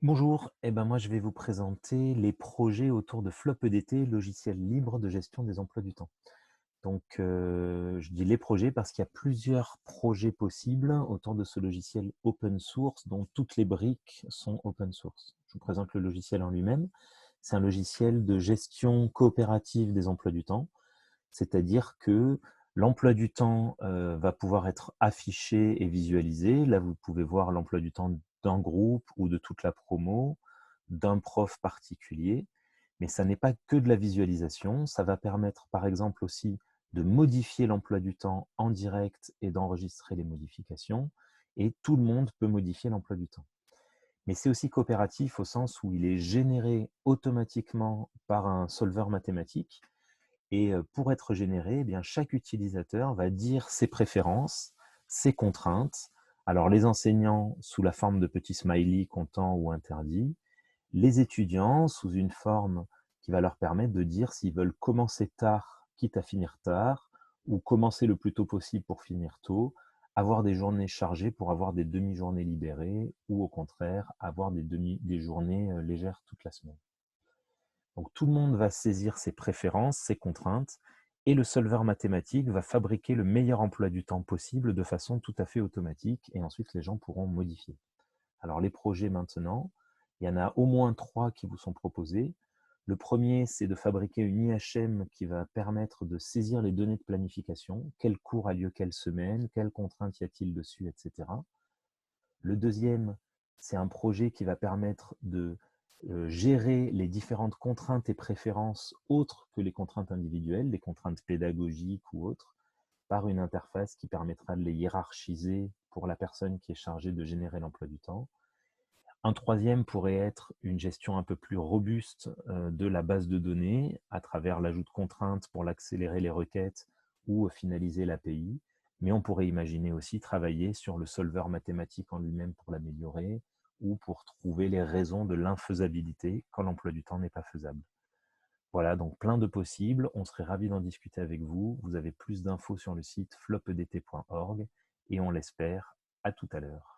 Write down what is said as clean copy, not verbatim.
Bonjour, moi je vais vous présenter les projets autour de FlopEDT, logiciel libre de gestion des emplois du temps. Donc je dis les projets parce qu'il y a plusieurs projets possibles autour de ce logiciel open source dont toutes les briques sont open source. Je vous présente le logiciel en lui-même. C'est un logiciel de gestion coopérative des emplois du temps, c'est-à-dire que l'emploi du temps va pouvoir être affiché et visualisé. Là, vous pouvez voir l'emploi du temps d'un groupe ou de toute la promo, d'un prof particulier, mais ça n'est pas que de la visualisation, ça va permettre par exemple aussi de modifier l'emploi du temps en direct et d'enregistrer les modifications, et tout le monde peut modifier l'emploi du temps. Mais c'est aussi coopératif au sens où il est généré automatiquement par un solveur mathématique, et pour être généré, eh bien, chaque utilisateur va dire ses préférences, ses contraintes. Alors les enseignants sous la forme de petits smileys contents ou interdits, les étudiants sous une forme qui va leur permettre de dire s'ils veulent commencer tard, quitte à finir tard, ou commencer le plus tôt possible pour finir tôt, avoir des journées chargées pour avoir des demi-journées libérées, ou au contraire, avoir des journées légères toute la semaine. Donc tout le monde va saisir ses préférences, ses contraintes, et le solveur mathématique va fabriquer le meilleur emploi du temps possible de façon tout à fait automatique, et ensuite les gens pourront modifier. Alors les projets maintenant, il y en a au moins 3 qui vous sont proposés. Le premier, c'est de fabriquer une IHM qui va permettre de saisir les données de planification, quel cours a lieu quelle semaine, quelles contraintes y a-t-il dessus, etc. Le deuxième, c'est un projet qui va permettre de gérer les différentes contraintes et préférences autres que les contraintes individuelles, les contraintes pédagogiques ou autres, par une interface qui permettra de les hiérarchiser pour la personne qui est chargée de générer l'emploi du temps. Un troisième pourrait être une gestion un peu plus robuste de la base de données à travers l'ajout de contraintes pour l'accélérer les requêtes ou finaliser l'API. Mais on pourrait imaginer aussi travailler sur le solveur mathématique en lui-même pour l'améliorer ou pour trouver les raisons de l'infaisabilité quand l'emploi du temps n'est pas faisable. Voilà, donc plein de possibles. On serait ravis d'en discuter avec vous. Vous avez plus d'infos sur le site flopedt.org et on l'espère, à tout à l'heure.